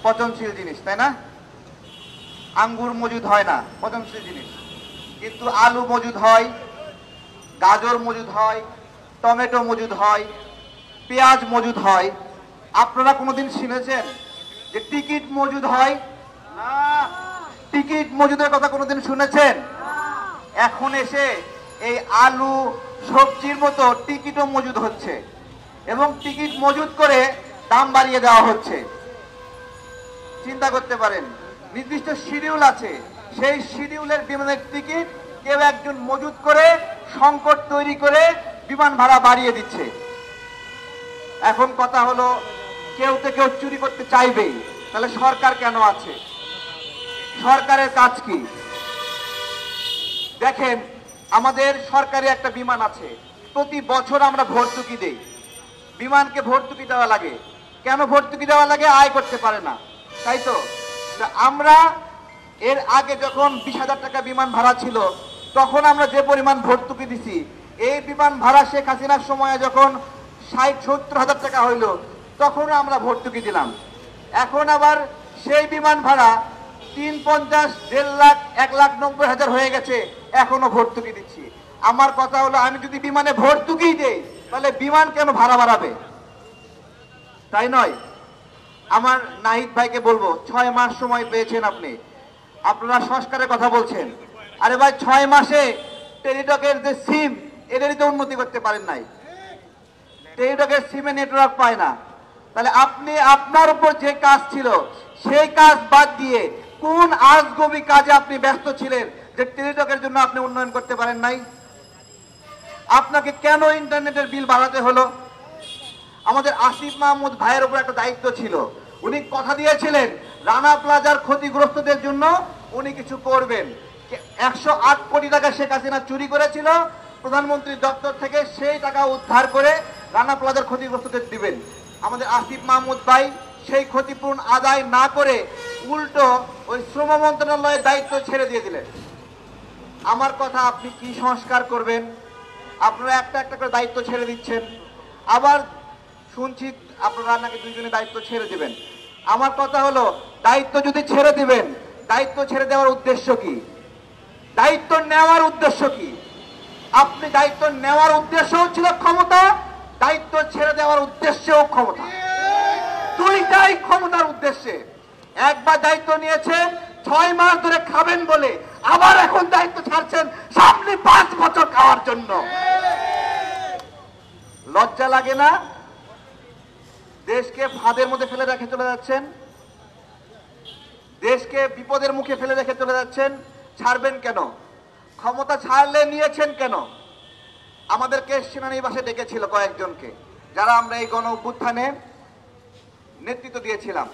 পচনশীল জিনিস, তাই না? আঙ্গুর মজুদ হয় না, পচনশীল জিনিস, কিন্তু আলু মজুদ হয়, গাজর মজুদ হয়, টমেটো মজুদ হয়, পেঁয়াজ মজুদ হয়। আপনারা কোনোদিন শুনেছেন যে টিকিট মজুদ হয়? না। টিকিট মজুদের কথা কোনোদিন শুনেছেন? এখন এসে এই আলু সবজির মতো টিকিটও মজুদ হচ্ছে এবং টিকিট মজুদ করে দাম বাড়িয়ে দেওয়া হচ্ছে। চিন্তা করতে পারেন, নির্দিষ্ট শিডিউল আছে, সেই শিডিউলের বিমানের টিকিট কেউ একজন মজুদ করে সংকট তৈরি করে বিমান ভাড়া বাড়িয়ে দিচ্ছে। এখন কথা হলো, কেউ তো কেউ চুরি করতে চাইবেই, তাহলে সরকার কেন আছে? সরকারের কাজ কি? দেখেন, আমাদের সরকারি একটা বিমান আছে, প্রতি বছর আমরা ভর্তুকি দেই। বিমানকে ভর্তুকি দেওয়া লাগে কেন? ভর্তুকি দেওয়া লাগে, আয় করতে পারে না, তাই তো? আমরা এর আগে যখন 20,000 টাকা বিমান ভাড়া ছিল, তখন আমরা যে পরিমাণ ভর্তুকি দিছি, এই বিমান ভাড়া শেখ হাসিনার সময়ে যখন 60-70 হাজার টাকা হইল, তখন আমরা ভর্তুকি দিলাম। এখন আবার সেই বিমান ভাড়া 350, 1.5 লাখ, 1,90,000 হয়ে গেছে, এখনো ভর্তুকি দিচ্ছি। আমার কথা হলো, আমি যদি বিমানে ভর্তুকি দেই, তাহলে বিমান কেন ভাড়া বাড়াবে? তাই নয়? আমার নাহিদ ভাইকে বলবো, 6 মাস সময় পেয়েছেন আপনি, আপনারা সংস্কারের কথা বলছেন। আরে ভাই, 6 মাসে টেলিটকের যে সিম, এদেরই তো উন্নতি করতে পারেন নাই। টেলিটকের সিমে নেটওয়ার্ক পায় না, তাহলে আপনি আপনার উপর যে কাজ ছিল, সেই কাজ বাদ দিয়ে কোন আজগবি কাজে আপনি ব্যস্ত ছিলেন যে টেলিটকের জন্য আপনি উন্নয়ন করতে পারেন নাই? আপনাকে কেন ইন্টারনেটের বিল বাড়াতে হলো? আমাদের আসিফ মাহমুদ ভাইয়ের উপর একটা দায়িত্ব ছিল, উনি কথা দিয়েছিলেন রানা প্লাজার ক্ষতিগ্রস্তদের জন্য উনি কিছু করবেন। 108 কোটি টাকা শেখ হাসিনা চুরি করেছিল, প্রধানমন্ত্রীর দপ্তর থেকে সেই টাকা উদ্ধার করে রানা প্লাজার ক্ষতিগ্রস্তদের দিবেন। আমাদের আসিফ মাহমুদ ভাই সেই ক্ষতিপূরণ আদায় না করে উল্টো ওই শ্রম মন্ত্রণালয়ের দায়িত্ব ছেড়ে দিয়ে দিলেন। আমার কথা, আপনি কি সংস্কার করবেন? আপনারা একটা একটা করে দায়িত্ব ছেড়ে দিচ্ছেন, আবার শুনছি আপনারা নাকি 2 জনের দায়িত্ব ছেড়ে দিবেন। আমার কথা হলো, দায়িত্ব যদি ছেড়ে দিবেন, দায়িত্ব ছেড়ে দেওয়ার উদ্দেশ্য কি? দায়িত্ব নেওয়ার উদ্দেশ্য কি? আপনি দায়িত্ব নেওয়ার উদ্দেশ্যও ছিল ক্ষমতা, দায়িত্ব ছেড়ে দেওয়ার উদ্দেশ্যও ক্ষমতা, দুইটাই ক্ষমতার উদ্দেশ্যে। একবার দায়িত্ব নিয়েছেন 6 মাস ধরে খাবেন বলে, আবার এখন দায়িত্ব ছাড়ছেন সামনে 5 বছর খাওয়ার জন্য। লজ্জা লাগে না? দেশকে ফাঁদের মধ্যে ফেলে রেখে চলে যাচ্ছেন, দেশকে বিপদের মুখে ফেলে রেখে চলে যাচ্ছেন। ছাড়বেন কেন? ক্ষমতা ছাড়লে নিয়েছেন কেন? আমাদেরকে সেনানিবাসে ডেকেছিল কয়েকজনকে, যারা আমরা এই গণ অভ্যুত্থানে নেতৃত্ব দিয়েছিলাম।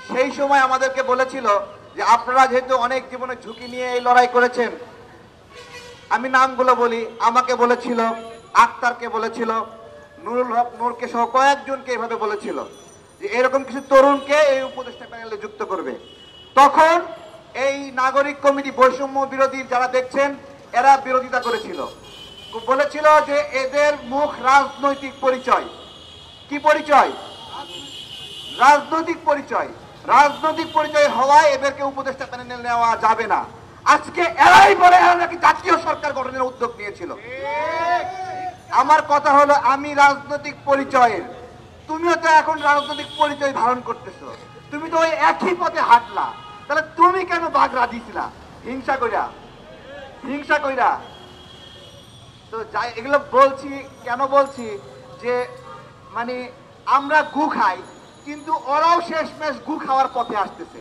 সেই সময় আমাদেরকে বলেছিল যে আপনারা যেহেতু অনেক জীবনের ঝুঁকি নিয়ে এই লড়াই করেছেন, আমি নামগুলো বলি, আমাকে বলেছিল, আক্তারকে বলেছিল, নুরুল হক নূরকে সহ কয়েকজনকে এভাবে বলেছিল যে এরকম কিছু তরুণকে এই উপদেষ্টা প্যানেলে যুক্ত করবে। তখন এই নাগরিক কমিটি, বৈষম্য বিরোধী যারা দেখছেন, এরা বিরোধিতা করেছিল, বলেছিল যে এদের মুখ রাজনৈতিক পরিচয়। কি পরিচয়? রাজনৈতিক পরিচয়। রাজনৈতিক পরিচয় হওয়ায় এদেরকে উপদেষ্টা প্যানেলে নেওয়া যাবে না। আজকে এরাই বলে এরা নাকি জাতীয় সরকার গঠনের উদ্যোগ নিয়েছিল। আমার কথা হলো, আমি রাজনৈতিক পরিচয়ের, তুমিও তো এখন রাজনৈতিক পরিচয় ধারণ করতেছো, তুমি তো ওই একই পথে হাঁটলা, তাহলে তুমি কেন বাগড়া দিছিলা? হিংসা কইরা, হিংসা কইরা। তো যাই, এগুলো বলছি কেন বলছি যে মানে আমরা গু খাই, কিন্তু ওরাও শেষমেশ গু খাওয়ার পথে আসতেছে।